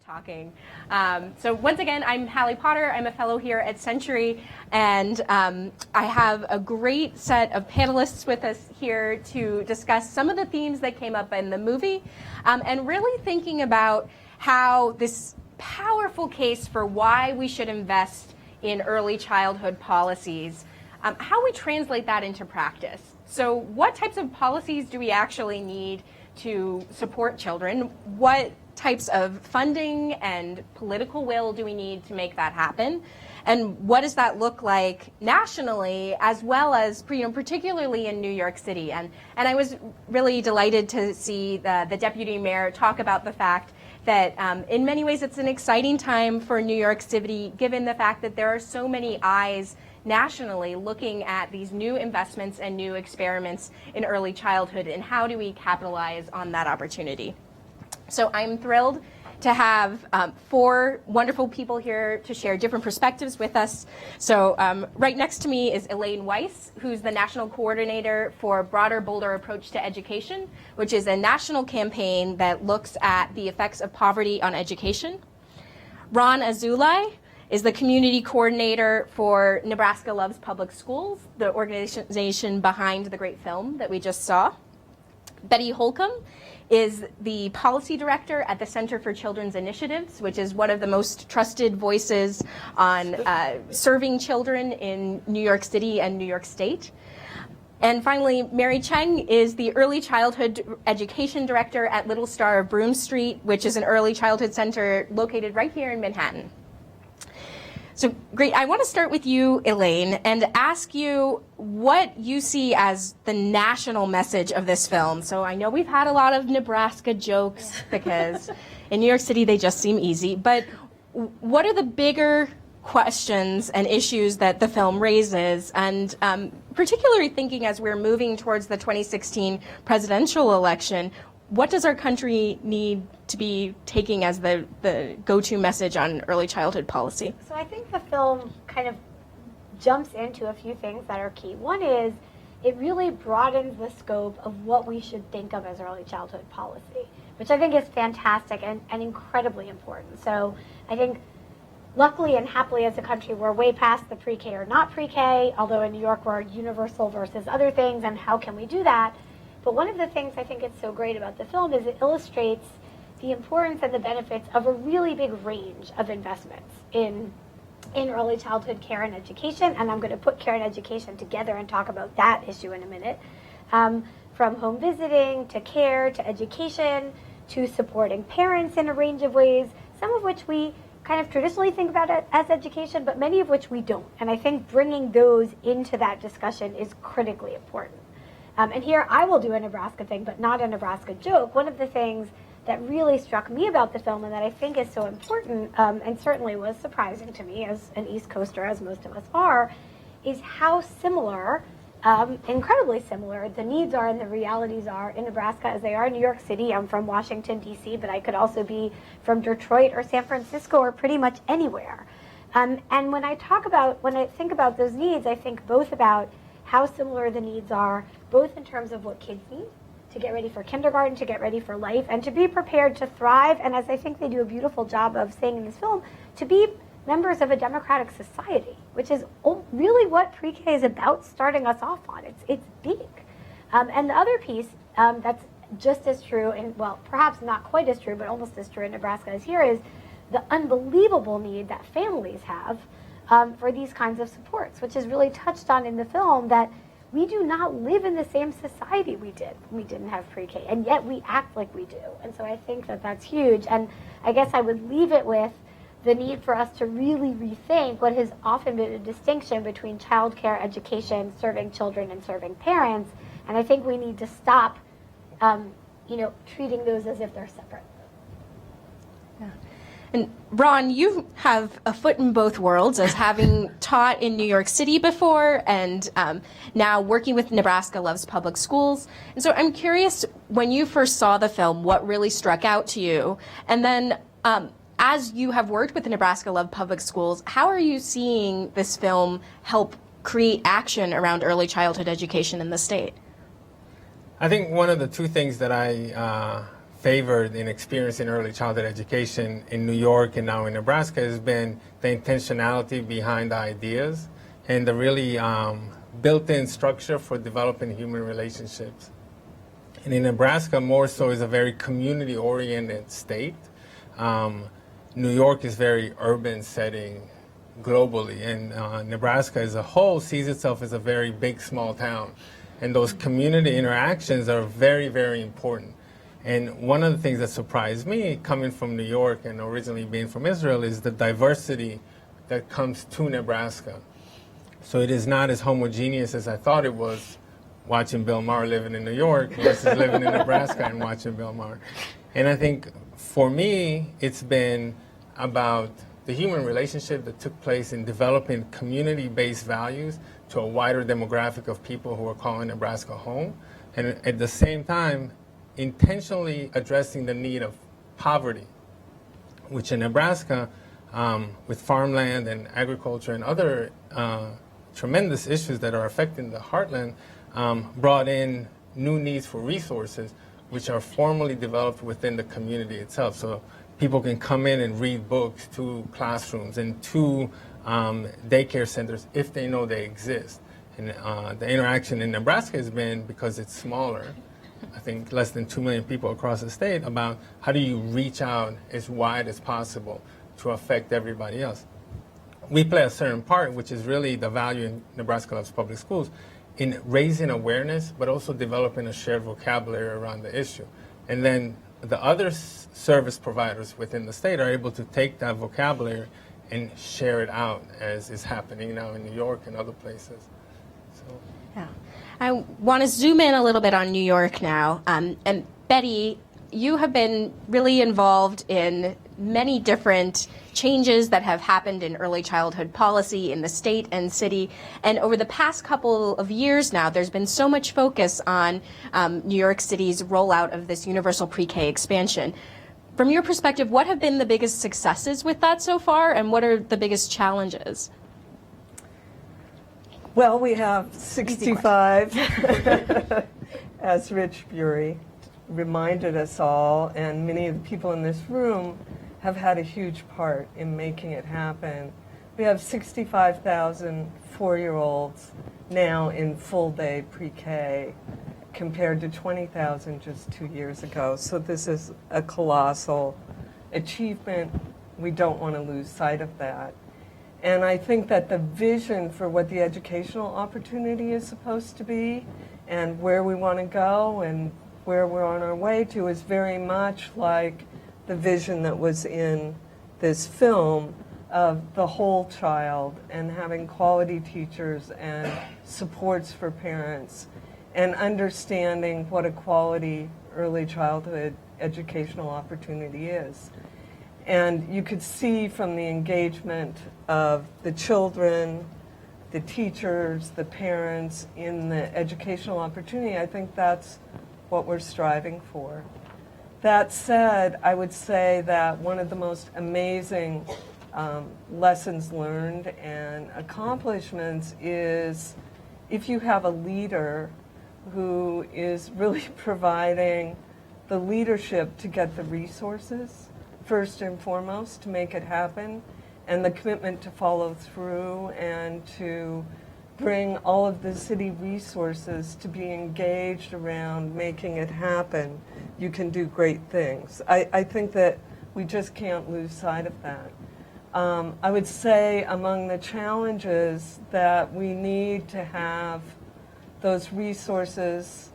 Talking. So once again, I'm Hallie Potter. I'm a fellow here at Century, and I have a great set of panelists with us here to discuss some of the themes that came up in the movie, and really thinking about how this powerful case for why we should invest in early childhood policies, how we translate that into practice. So what types of policies do we actually need to support children? What types of funding and political will do we need to make that happen? And what does that look like nationally, as well as, particularly in New York City? And I was really delighted to see the deputy mayor talk about the fact that in many ways it's an exciting time for New York City, given the fact that there are so many eyes nationally looking at these new investments and new experiments in early childhood, and how do we capitalize on that opportunity? So I'm thrilled to have four wonderful people here to share different perspectives with us. So right next to me is Elaine Weiss, who's the National Coordinator for Broader, Bolder Approach to Education, which is a national campaign that looks at the effects of poverty on education. Ron Azulai is the Community Coordinator for Nebraska Loves Public Schools, the organization behind the great film that we just saw. Betty Holcomb is the Policy Director at the Center for Children's Initiatives, which is one of the most trusted voices on serving children in New York City and New York State. And finally, Mary Cheng is the Early Childhood Education Director at Little Star of Broome Street, which is an early childhood center located right here in Manhattan. So great, I want to start with you, Elaine, and ask you what you see as the national message of this film. So I know we've had a lot of Nebraska jokes because in New York City they just seem easy, but what are the bigger questions and issues that the film raises? And particularly thinking as we're moving towards the 2016 presidential election, what does our country need to be taking as the go-to message on early childhood policy? So I think the film kind of jumps into a few things that are key. One is it really broadens the scope of what we should think of as early childhood policy, which I think is fantastic and incredibly important. So I think luckily and happily as a country, we're way past the pre-K or not pre-K, although in New York we're universal versus other things, and how can we do that? But one of the things I think is so great about the film is it illustrates the importance and the benefits of a really big range of investments in early childhood care and education. And I'm going to put care and education together and talk about that issue in a minute. From home visiting to care to education to supporting parents in a range of ways, some of which we kind of traditionally think about it as education, but many of which we don't. And I think bringing those into that discussion is critically important. And here I will do a Nebraska thing, but not a Nebraska joke. One of the things that really struck me about the film and that I think is so important, and certainly was surprising to me as an East Coaster, as most of us are, is how similar, incredibly similar, the needs are and the realities are in Nebraska as they are in New York City. I'm from Washington, D.C., but I could also be from Detroit or San Francisco or pretty much anywhere. And when I think about those needs, I think both about how similar the needs are, both in terms of what kids need to get ready for kindergarten, to get ready for life, and to be prepared to thrive, and as I think they do a beautiful job of saying in this film, to be members of a democratic society, which is really what pre-K is about starting us off on. It's big. And the other piece that's just as true, and well, perhaps not quite as true, but almost as true in Nebraska as here, is the unbelievable need that families have for these kinds of supports, which is really touched on in the film, that we do not live in the same society we did when we didn't have pre-K, and yet we act like we do. And so I think that that's huge. And I guess I would leave it with the need for us to really rethink what has often been a distinction between childcare, education, serving children, and serving parents. And I think we need to stop, treating those as if they're separate. Yeah. And Ron, you have a foot in both worlds as having taught in New York City before and now working with Nebraska Loves Public Schools. And so I'm curious, when you first saw the film, what really struck out to you? And then as you have worked with the Nebraska Loves Public Schools, how are you seeing this film help create action around early childhood education in the state? I think one of the two things that I favored in experiencing early childhood education in New York and now in Nebraska has been the intentionality behind the ideas and the really built-in structure for developing human relationships. And in Nebraska, more so, is a very community-oriented state. New York is very urban setting globally, and Nebraska as a whole sees itself as a very big, small town. And those community interactions are very, very important. And one of the things that surprised me, coming from New York and originally being from Israel, is the diversity that comes to Nebraska. So it is not as homogeneous as I thought it was, watching Bill Maher living in New York versus living in Nebraska and watching Bill Maher. And I think for me, it's been about the human relationship that took place in developing community-based values to a wider demographic of people who are calling Nebraska home, and at the same time, intentionally addressing the need of poverty, which in Nebraska, with farmland and agriculture and other tremendous issues that are affecting the heartland, brought in new needs for resources, which are formally developed within the community itself. So people can come in and read books to classrooms and to daycare centers if they know they exist. And the interaction in Nebraska has been, because it's smaller, I think less than 2 million people across the state, about how do you reach out as wide as possible to affect everybody else. We play a certain part, which is really the value in Nebraska Loves Public Schools, in raising awareness, but also developing a shared vocabulary around the issue. And then the other service providers within the state are able to take that vocabulary and share it out, as is happening now in New York and other places. So. Yeah. I want to zoom in a little bit on New York now. And Betty, you have been really involved in many different changes that have happened in early childhood policy in the state and city. And over the past couple of years now, there's been so much focus on New York City's rollout of this universal pre-K expansion. From your perspective, what have been the biggest successes with that so far, and what are the biggest challenges? Well, we have 65, as Rich Bury reminded us all, and many of the people in this room have had a huge part in making it happen. We have 65,000 4-year-olds now in full-day pre-K, compared to 20,000 just 2 years ago. So this is a colossal achievement. We don't want to lose sight of that. And I think that the vision for what the educational opportunity is supposed to be and where we want to go and where we're on our way to is very much like the vision that was in this film of the whole child and having quality teachers and supports for parents and understanding what a quality early childhood educational opportunity is. And you could see from the engagement of the children, the teachers, the parents in the educational opportunity, I think that's what we're striving for. That said, I would say that one of the most amazing lessons learned and accomplishments is if you have a leader who is really providing the leadership to get the resources, first and foremost, to make it happen, and the commitment to follow through and to bring all of the city resources to be engaged around making it happen, you can do great things. I think that we just can't lose sight of that. I would say among the challenges that we need to have those resources,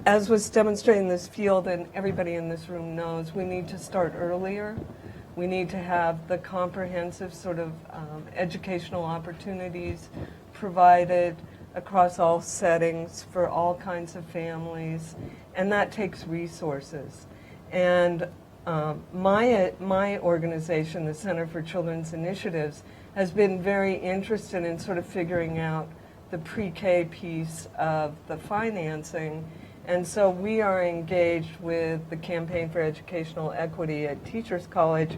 as was demonstrated in this field and everybody in this room knows, we need to start earlier. We need to have the comprehensive sort of educational opportunities provided across all settings for all kinds of families, and that takes resources. And my organization, the Center for Children's Initiatives, has been very interested in sort of figuring out the pre-K piece of the financing. And so we are engaged with the Campaign for Educational Equity at Teachers College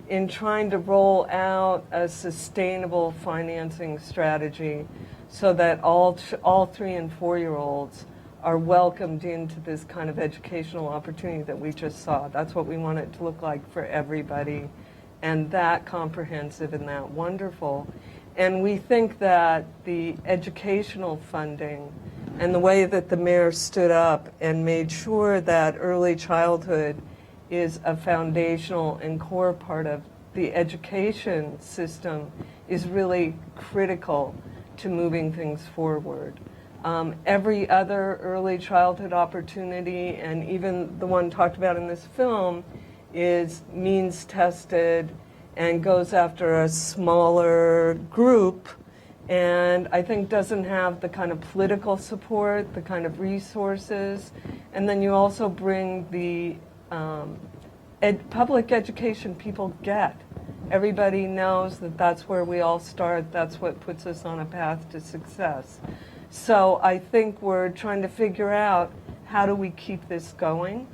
in trying to roll out a sustainable financing strategy so that all 3 and 4-year-olds are welcomed into this kind of educational opportunity that we just saw. That's what we want it to look like for everybody, and that comprehensive and that wonderful. And we think that the educational funding and the way that the mayor stood up and made sure that early childhood is a foundational and core part of the education system is really critical to moving things forward. Every other early childhood opportunity, and even the one talked about in this film, is means tested and goes after a smaller group, and I think doesn't have the kind of political support, the kind of resources, and then you also bring the public education people get. Everybody knows that that's where we all start, that's what puts us on a path to success. So I think we're trying to figure out how do we keep this going,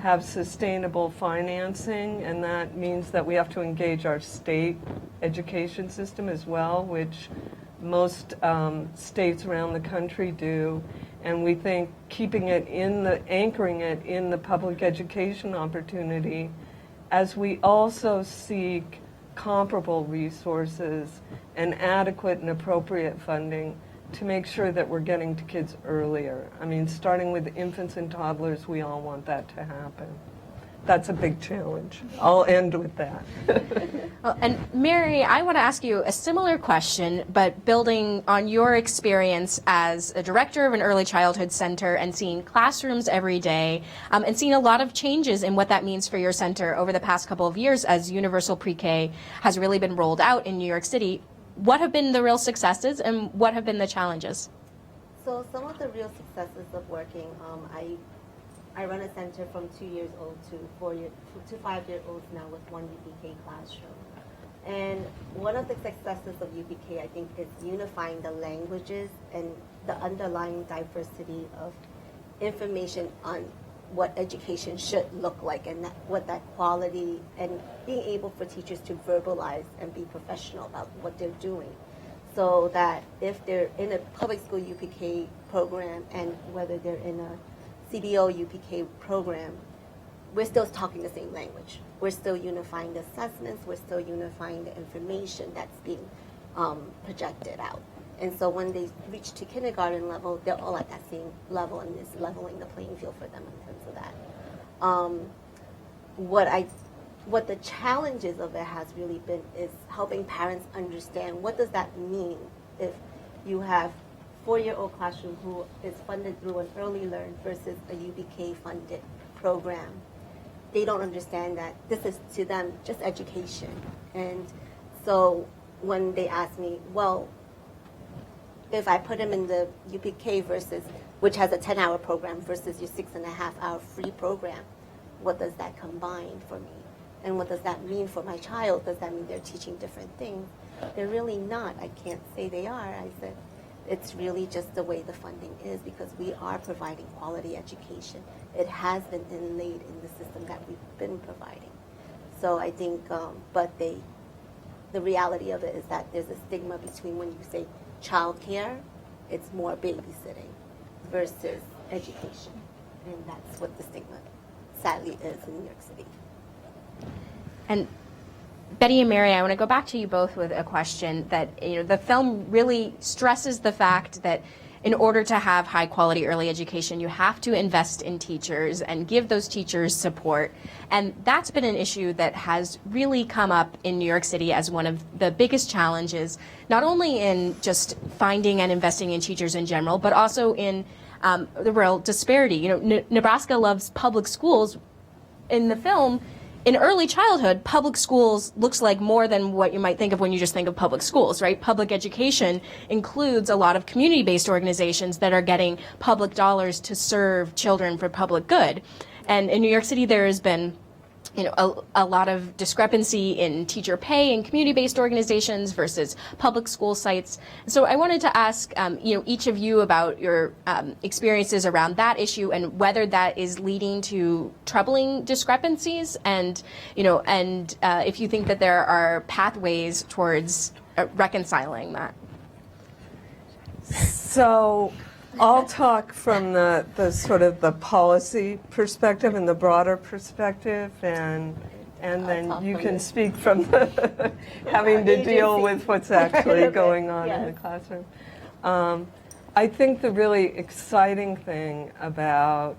have sustainable financing, and that means that we have to engage our state education system as well, which most states around the country do. And we think keeping it anchoring it in the public education opportunity, as we also seek comparable resources and adequate and appropriate funding to make sure that we're getting to kids earlier. I mean, starting with infants and toddlers, we all want that to happen. That's a big challenge. I'll end with that. Well, and Mary, I want to ask you a similar question, but building on your experience as a director of an early childhood center and seeing classrooms every day, and seeing a lot of changes in what that means for your center over the past couple of years as universal pre-K has really been rolled out in New York City. What have been the real successes and what have been the challenges? So some of the real successes of working, I run a center from 2 years old to 5 year olds now with one UPK classroom. And one of the successes of UPK, I think, is unifying the languages and the underlying diversity of information on what education should look like and what that quality, and being able for teachers to verbalize and be professional about what they're doing. So that if they're in a public school UPK program and whether they're in a CBO UPK program, we're still talking the same language. We're still unifying the assessments, we're still unifying the information that's being projected out. And so when they reach to kindergarten level, they're all at that same level, and it's leveling the playing field for them in terms of that. What the challenges of it has really been is helping parents understand what does that mean if you have 4-year-old classroom who is funded through an early learn versus a UPK funded program. They don't understand that this is to them just education. And so when they ask me, well, if I put them in the UPK versus, which has a 10-hour program versus your 6.5-hour free program, what does that combine for me? And what does that mean for my child? Does that mean they're teaching different things? They're really not. I can't say they are. I said, it's really just the way the funding is, because we are providing quality education. It has been inlaid in the system that we've been providing. So I think, the reality of it is that there's a stigma between when you say childcare, it's more babysitting versus education. And that's what the stigma sadly is in New York City. And Betty and Mary, I want to go back to you both with a question that, the film really stresses the fact that in order to have high quality early education, you have to invest in teachers and give those teachers support. And that's been an issue that has really come up in New York City as one of the biggest challenges, not only in just finding and investing in teachers in general, but also in the real disparity. Nebraska loves public schools. In the film, in early childhood, public schools looks like more than what you might think of when you just think of public schools, right? Public education includes a lot of community-based organizations that are getting public dollars to serve children for public good. And in New York City, there has been a lot of discrepancy in teacher pay in community-based organizations versus public school sites. So I wanted to ask, each of you about your experiences around that issue and whether that is leading to troubling discrepancies, and if you think that there are pathways towards reconciling that. So I'll talk from the sort of the policy perspective and the broader perspective, and then talk you from can the- speak from the having to deal agency. with what's actually Right. going on in Yes. the classroom. I think the really exciting thing about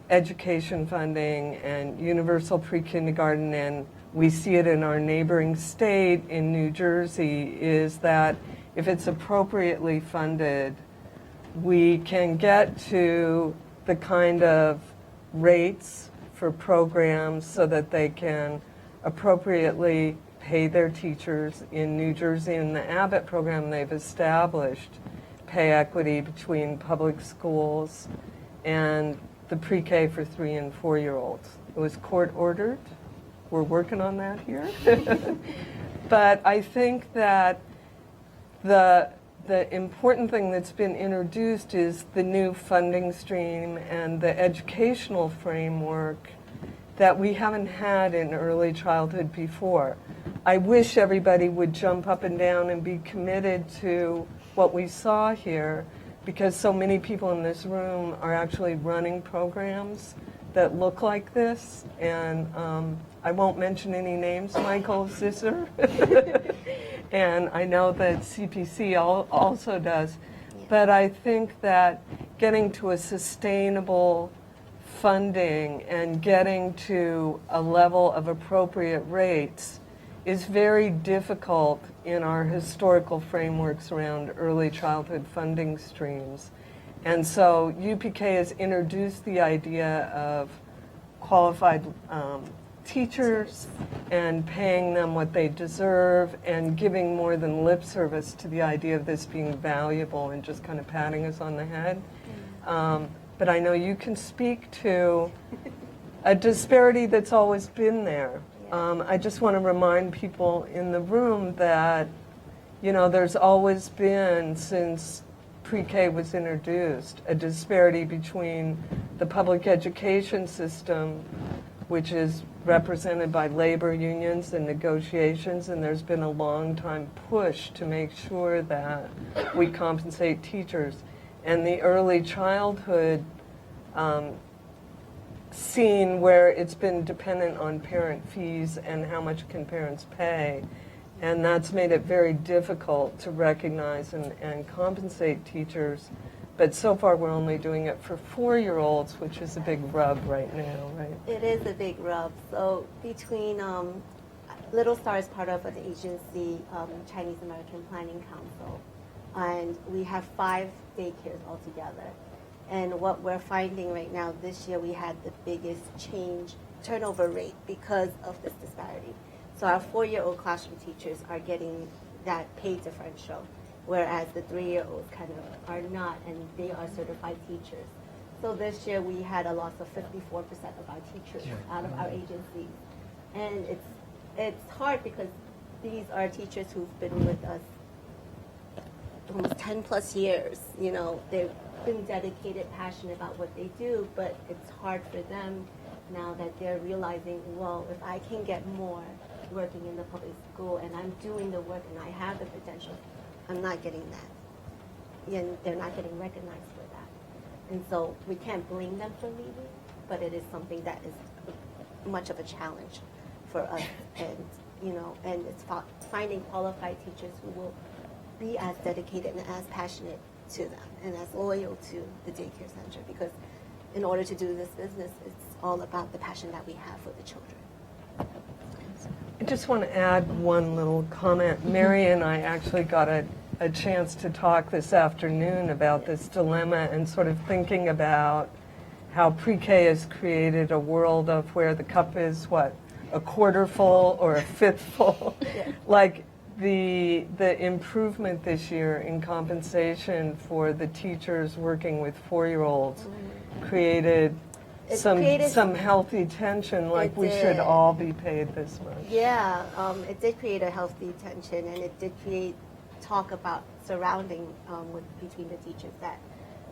education funding and universal pre-kindergarten, and we see it in our neighboring state in New Jersey, is that if it's appropriately funded, we can get to the kind of rates for programs so that they can appropriately pay their teachers. In New Jersey, in the Abbott program, they've established pay equity between public schools and the pre-K for 3 and 4-year-olds. It was court ordered. We're working on that here. But I think that the important thing that's been introduced is the new funding stream and the educational framework that we haven't had in early childhood before. I wish everybody would jump up and down and be committed to what we saw here, because so many people in this room are actually running programs that look like this. And I won't mention any names, Michael Zisser. And I know that CPC also does. But I think that getting to a sustainable funding and getting to a level of appropriate rates is very difficult in our historical frameworks around early childhood funding streams. And so UPK has introduced the idea of qualified teachers and paying them what they deserve and giving more than lip service to the idea of this being valuable and just kind of patting us on the head. But I know you can speak to a disparity that's always been there. I just want to remind people in the room that, you know, there's always been, since pre-K was introduced, a disparity between the public education system, which is represented by labor unions and negotiations, and there's been a long time push to make sure that we compensate teachers, and the early childhood scene where it's been dependent on parent fees and how much can parents pay. And that's made it very difficult to recognize and compensate teachers. But so far we're only doing it for 4-year-olds, which is a big rub right now, right? It is a big rub. So between Little Star is part of an agency, Chinese American Planning Council, and we have 5 daycares altogether. And what we're finding right now, this year we had the biggest turnover rate because of this disparity. So our 4-year-old classroom teachers are getting that pay differential, whereas the 3-year-olds kind of are not, and they are certified teachers. So this year we had a loss of 54% of our teachers out of our agencies. And it's hard because these are teachers who've been with us almost 10 plus years. You know, they've been dedicated, passionate about what they do, but it's hard for them now that they're realizing, well, if I can get more working in the public school and I'm doing the work and I have the potential, I'm not getting that. And they're not getting recognized for that. And so we can't blame them for leaving, but it is something that is much of a challenge for us. And, you know, and it's finding qualified teachers who will be as dedicated and as passionate to them and as loyal to the daycare center, because in order to do this business, it's all about the passion that we have for the children. I just want to add one little comment. Mary and I actually got a chance to talk this afternoon about this dilemma and sort of thinking about how pre-K has created a world of where the cup is, what, a quarter full or a fifth full? Yeah. Like the improvement this year in compensation for the teachers working with 4-year-olds created some healthy tension, like we should all be paid this much. Yeah, it did create a healthy tension, and it did create talk about surrounding between the teachers, that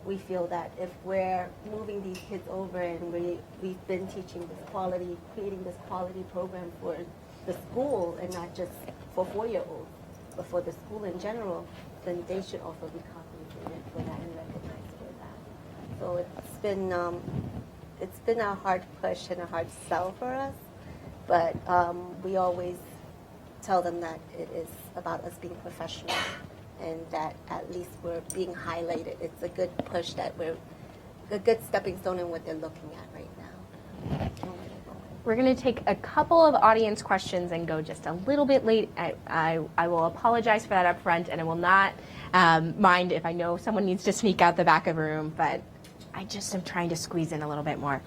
we feel that if we're moving these kids over and we've been teaching this quality, creating this quality program for the school and not just for 4-year-olds, but for the school in general, then they should also be compensated for that and recognized for that. So it's been a hard push and a hard sell for us, but we always tell them that it is about us being professional and that at least we're being highlighted. It's a good push that we're a good stepping stone in what they're looking at right now. We're going to take a couple of audience questions and go just a little bit late. I will apologize for that up front, and I will not mind if I know someone needs to sneak out the back of the room, but I just am trying to squeeze in a little bit more.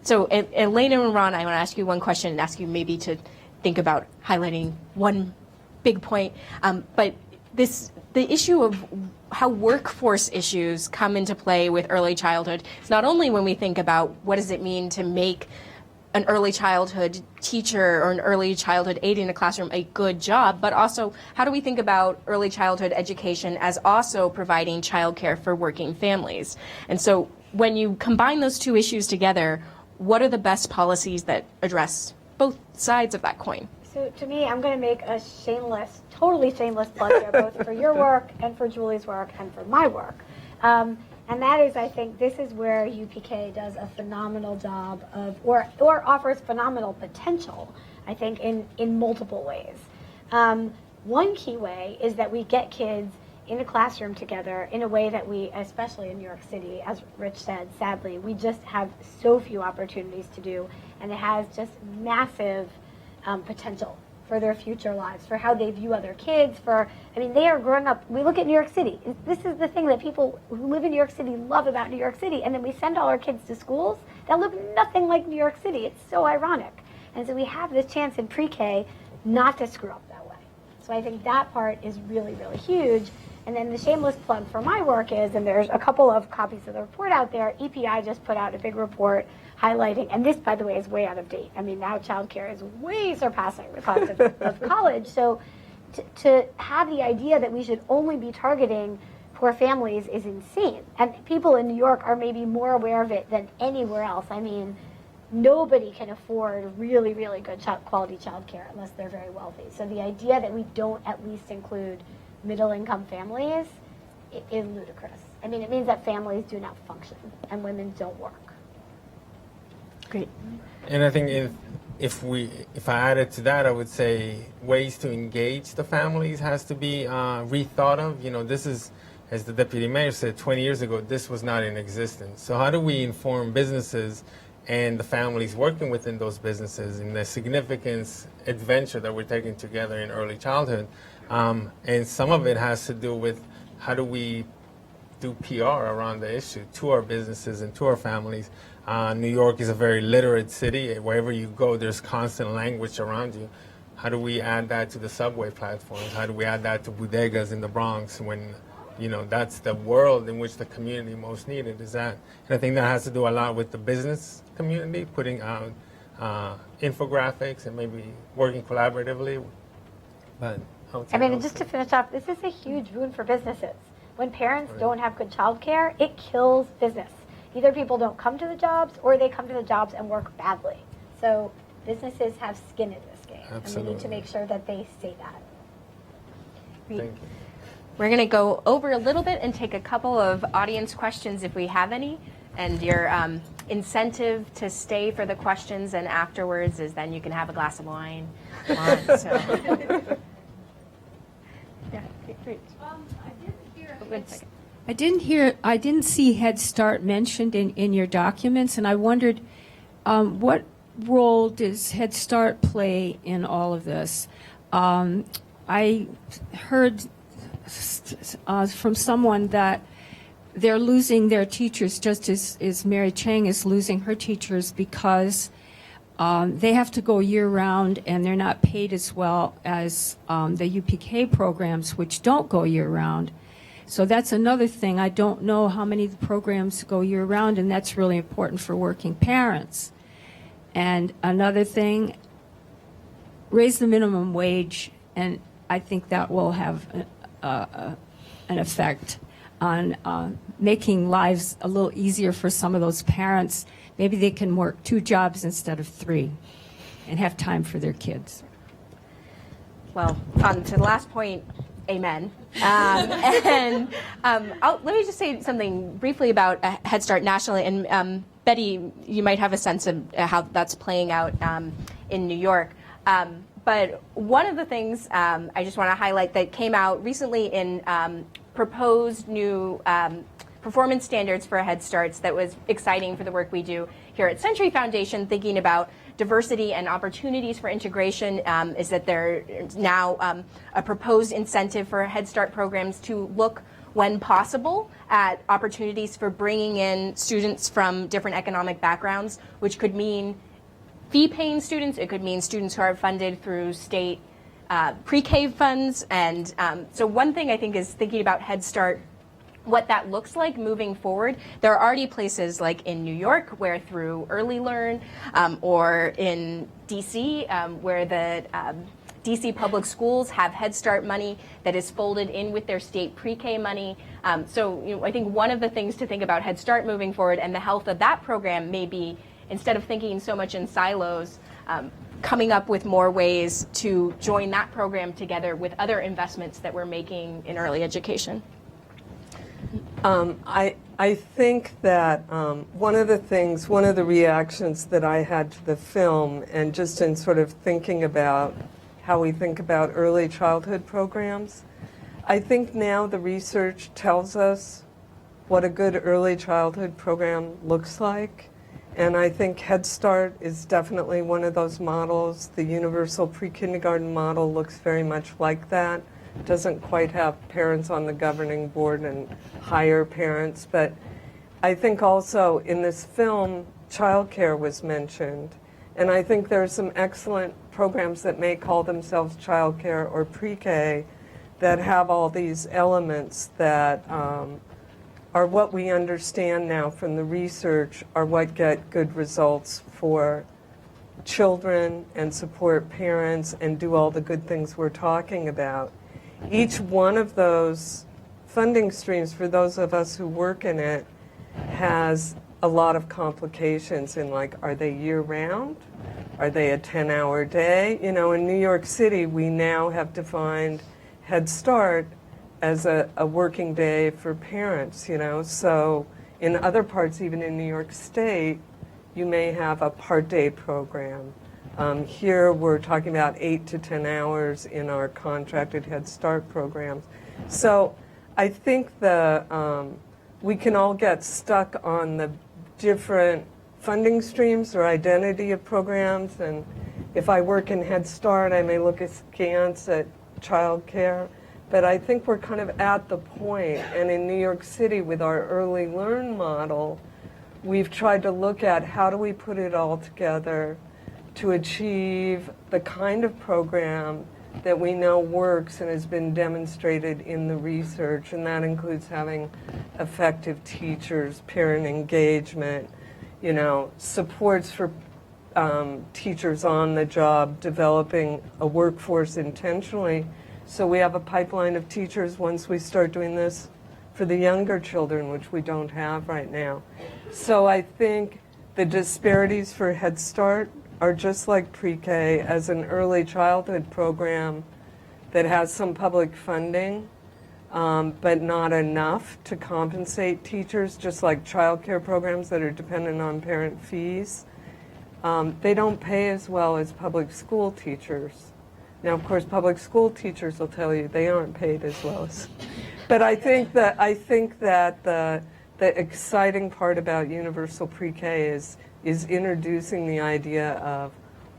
So Elena and Ron, I want to ask you one question and ask you maybe to think about highlighting one big point. But the issue of how workforce issues come into play with early childhood is not only when we think about what does it mean to make an early childhood teacher or an early childhood aide in a classroom a good job, but also how do we think about early childhood education as also providing childcare for working families? And so when you combine those two issues together, what are the best policies that address both sides of that coin? So to me, I'm going to make a totally shameless plug here, both for your work and for Julie's work and for my work. And that is, I think, this is where UPK does a phenomenal job of, or offers phenomenal potential, I think, in multiple ways. One key way is that we get kids in a classroom together in a way that we, especially in New York City, as Rich said, sadly, we just have so few opportunities to do, and it has just massive potential for their future lives, for how they view other kids, they are growing up. We look at New York City. This is the thing that people who live in New York City love about New York City, and then we send all our kids to schools that look nothing like New York City. It's so ironic. And so we have this chance in pre-K not to screw up that way. So I think that part is really, really huge. And then the shameless plug for my work is, and there's a couple of copies of the report out there, EPI just put out a big report highlighting, and this, by the way, is way out of date. Now childcare is way surpassing the cost of college. So to have the idea that we should only be targeting poor families is insane. And people in New York are maybe more aware of it than anywhere else. Nobody can afford really, really good quality childcare unless they're very wealthy. So the idea that we don't at least include middle-income families is ludicrous. It means that families do not function and women don't work. Great. And I think if I added to that, I would say ways to engage the families has to be rethought of. This is, as the deputy mayor said, 20 years ago, this was not in existence. So how do we inform businesses and the families working within those businesses in the significance adventure that we're taking together in early childhood? And some of it has to do with how do we do PR around the issue to our businesses and to our families. New York is a very literate city. Wherever you go, there's constant language around you. How do we add that to the subway platforms? How do we add that to bodegas in the Bronx when, that's the world in which the community most needed is that? And I think that has to do a lot with the business community, putting out infographics and maybe working collaboratively. But just to finish up, this is a huge boon for businesses. When parents don't have good childcare, it kills business. Either people don't come to the jobs or they come to the jobs and work badly. So businesses have skin in this game. Absolutely. And we need to make sure that they say that. Thank you. We're going to go over a little bit and take a couple of audience questions if we have any. And your incentive to stay for the questions and afterwards is then you can have a glass of wine. So. Yeah, great. I didn't see Head Start mentioned in your documents, and I wondered what role does Head Start play in all of this? I heard from someone that they're losing their teachers just as Mary Chang is losing her teachers because they have to go year-round and they're not paid as well as the UPK programs, which don't go year-round. So that's another thing. I don't know how many of the programs go year-round, and that's really important for working parents. And another thing, raise the minimum wage, and I think that will have an effect on making lives a little easier for some of those parents. Maybe they can work 2 jobs instead of 3 and have time for their kids. Well, to the last point, amen. Let me just say something briefly about Head Start nationally. And Betty, you might have a sense of how that's playing out in New York. But one of the things I just want to highlight that came out recently in proposed new performance standards for Head Starts that was exciting for the work we do here at Century Foundation, thinking about diversity and opportunities for integration, is that there's now a proposed incentive for Head Start programs to look, when possible, at opportunities for bringing in students from different economic backgrounds, which could mean fee-paying students. It could mean students who are funded through state PreK funds. And so one thing I think is thinking about Head Start, what that looks like moving forward. There are already places like in New York where through Early Learn, or in DC where the DC public schools have Head Start money that is folded in with their state pre-K money. So I think one of the things to think about Head Start moving forward and the health of that program may be, instead of thinking so much in silos, coming up with more ways to join that program together with other investments that we're making in early education. I think that one of the reactions that I had to the film, and just in sort of thinking about how we think about early childhood programs, I think now the research tells us what a good early childhood program looks like. And I think Head Start is definitely one of those models. The universal pre-kindergarten model looks very much like that. Doesn't quite have parents on the governing board and hire parents, but I think also in this film, childcare was mentioned, and I think there are some excellent programs that may call themselves childcare or pre-K that have all these elements that are what we understand now from the research are what get good results for children and support parents and do all the good things we're talking about. Each one of those funding streams, for those of us who work in it, has a lot of complications in, like, are they year-round? Are they a 10-hour day? In New York City, we now have defined Head Start as a working day for parents, So in other parts, even in New York State, you may have a part-day program. Here we're talking about 8 to 10 hours in our contracted Head Start programs. So I think we can all get stuck on the different funding streams or identity of programs. And if I work in Head Start, I may look askance at childcare. But I think we're kind of at the point, and in New York City with our Early Learn model, we've tried to look at how do we put it all together to achieve the kind of program that we know works and has been demonstrated in the research, and that includes having effective teachers, parent engagement, supports for teachers on the job, developing a workforce intentionally. So we have a pipeline of teachers once we start doing this for the younger children, which we don't have right now. So I think the disparities for Head Start are just like pre-K as an early childhood program that has some public funding, but not enough to compensate teachers, just like childcare programs that are dependent on parent fees. They don't pay as well as public school teachers. Now, of course, public school teachers will tell you they aren't paid as well as. But I think that the exciting part about universal pre-K is introducing the idea of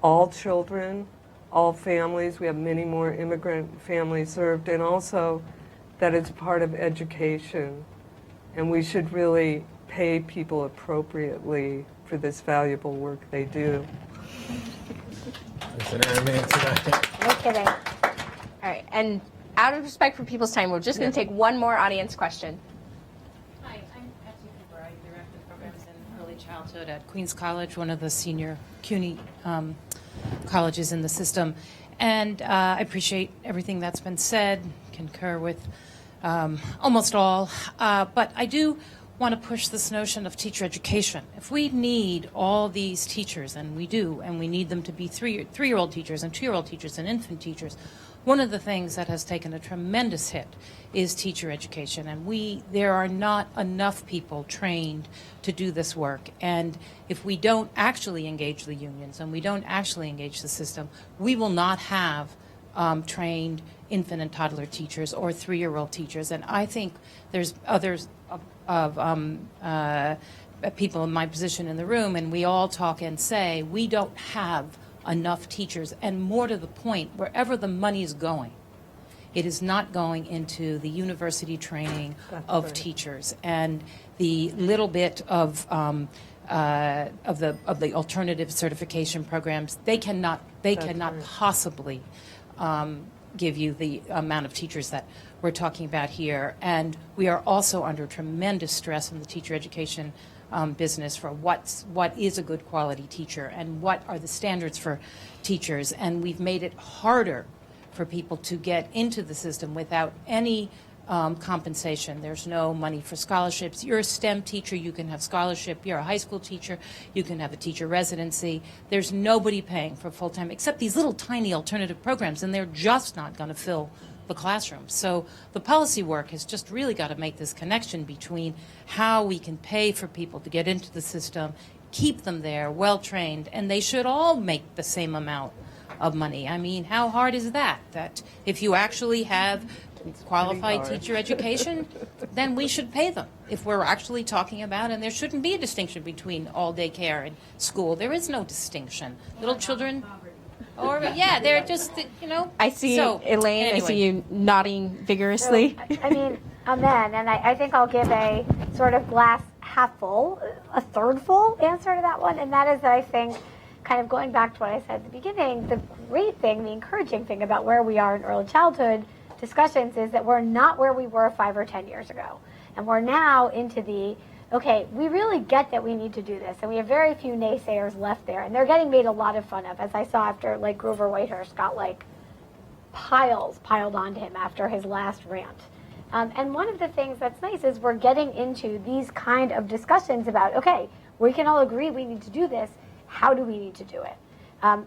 all children, all families. We have many more immigrant families served, and also that it's part of education. And we should really pay people appropriately for this valuable work they do. No kidding. All right, and out of respect for people's time, we're just going to take one more audience question. Hi, I'm Patsy Cooper. I direct the programs in early childhood at Queens College, one of the senior CUNY colleges in the system. And I appreciate everything that's been said, concur with almost all. But I do want to push this notion of teacher education. If we need all these teachers, and we do, and we need them to be three-year-old teachers and two-year-old teachers and infant teachers, one of the things that has taken a tremendous hit is teacher education, and there are not enough people trained to do this work. And if we don't actually engage the unions and we don't actually engage the system, we will not have trained infant and toddler teachers or three-year-old teachers. And I think there's others of people in my position in the room, and we all talk and say we don't have enough teachers, and more to the point, wherever the money is going, it is not going into the university training of teachers, and the little bit of the alternative certification programs. They cannot possibly give you the amount of teachers that we're talking about here. And we are also under tremendous stress in the teacher education business for what is a good quality teacher and what are the standards for teachers. And we've made it harder for people to get into the system without any compensation. There's no money for scholarships. You're a STEM teacher, you can have scholarship. You're a high school teacher, you can have a teacher residency. There's nobody paying for full-time except these little tiny alternative programs, and they're just not going to fill the classroom. So the policy work has just really got to make this connection between how we can pay for people to get into the system, keep them there, well-trained, and they should all make the same amount of money. I mean, how hard is that? That if you actually have qualified teacher education, then we should pay them. If we're actually talking about, and there shouldn't be a distinction between all day care and school. There is no distinction. Little children, or yeah, they're just, you know. I see, so, Elaine, anyway. I see you nodding vigorously. So, I mean, amen. And I think I'll give a sort of glass half full, a third full answer to that one. And that is that I think, kind of going back to what I said at the beginning, the great thing, the encouraging thing about where we are in early childhood discussions is that we're not where we were 5 or 10 years ago. And we're now into the, okay, we really get that we need to do this. And we have very few naysayers left there. And they're getting made a lot of fun of, as I saw after, like, Grover Whitehurst got, like, piled onto him after his last rant. And one of the things that's nice is we're getting into these kind of discussions about, okay, we can all agree we need to do this. How do we need to do it?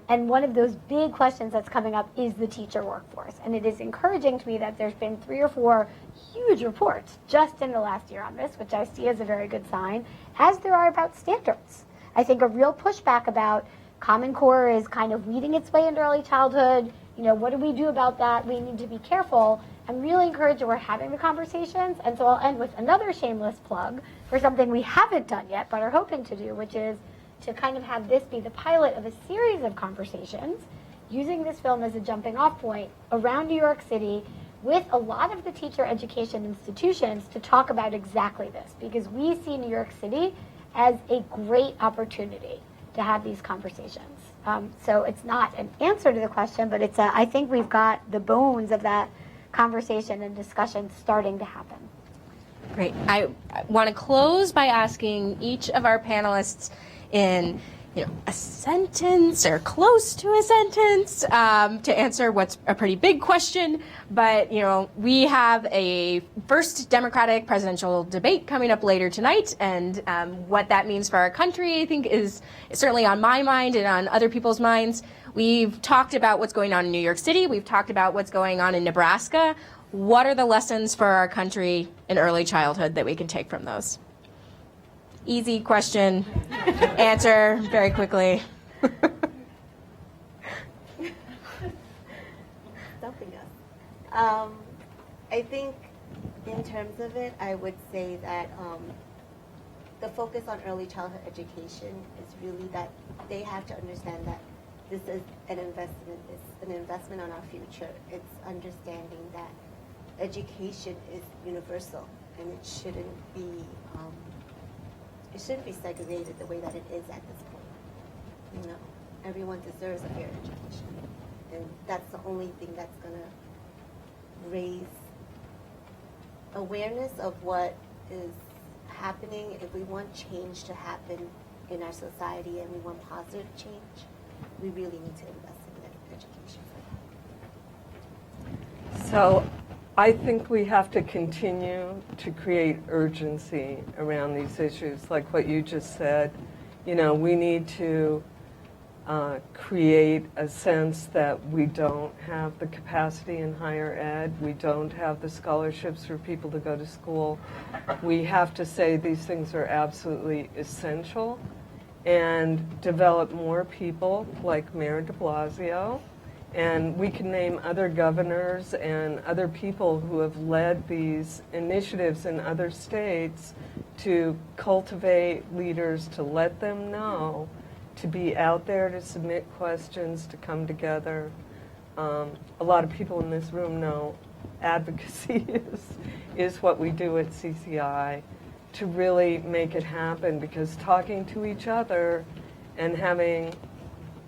And one of those big questions that's coming up is the teacher workforce. And it is encouraging to me that there's been 3 or 4 huge reports just in the last year on this, which I see as a very good sign, as there are about standards. I think a real pushback about Common Core is kind of weeding its way into early childhood. You know, what do we do about that? We need to be careful. I'm really encouraged that we're having the conversations. And so I'll end with another shameless plug for something we haven't done yet, but are hoping to do, which is to kind of have this be the pilot of a series of conversations, using this film as a jumping off point around New York City with a lot of the teacher education institutions to talk about exactly this, because we see New York City as a great opportunity to have these conversations. So it's not an answer to the question, but it's I think we've got the bones of that conversation and discussion starting to happen. Great. I want to close by asking each of our panelists in a sentence or close to a sentence to answer what's a pretty big question. But we have a first Democratic presidential debate coming up later tonight, and what that means for our country, I think, is certainly on my mind and on other people's minds. We've talked about what's going on in New York City. We've talked about what's going on in Nebraska. What are the lessons for our country in early childhood that we can take from those? Easy question. Answer very quickly. Stumping us. I think in terms of it, I would say that the focus on early childhood education is really that they have to understand that this is an investment. It's an investment on our future. It's understanding that education is universal and it shouldn't be segregated the way that it is at this point. Everyone deserves a fair education, and that's the only thing that's going to raise awareness of what is happening. If we want change to happen in our society and we want positive change, we really need to invest in education for that. So I think we have to continue to create urgency around these issues, like what you just said. You know, we need to create a sense that we don't have the capacity in higher ed, we don't have the scholarships for people to go to school. We have to say these things are absolutely essential and develop more people like Mayor de Blasio. And we can name other governors and other people who have led these initiatives in other states to cultivate leaders, to let them know, to be out there, to submit questions, to come together. A lot of people in this room know advocacy is what we do at CCI to really make it happen, because talking to each other and having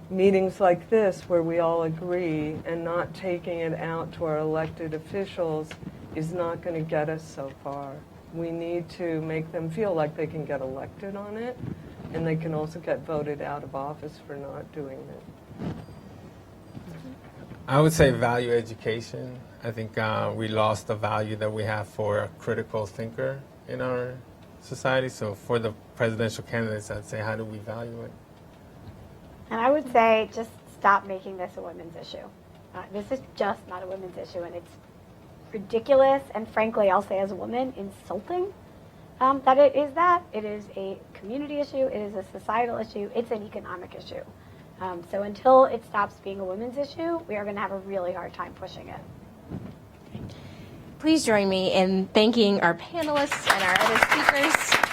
meetings like this where we all agree and not taking it out to our elected officials is not going to get us so far. We need to make them feel like they can get elected on it, and they can also get voted out of office for not doing it. I would say value education. I think we lost the value that we have for a critical thinker in our society. So for the presidential candidates, I'd say, how do we value it? And I would say just stop making this a women's issue. This is just not a women's issue, and it's ridiculous, and frankly, I'll say as a woman, insulting that it is that. It is a community issue, it is a societal issue, it's an economic issue. So until it stops being a women's issue, we are going to have a really hard time pushing it. Please join me in thanking our panelists and our other speakers.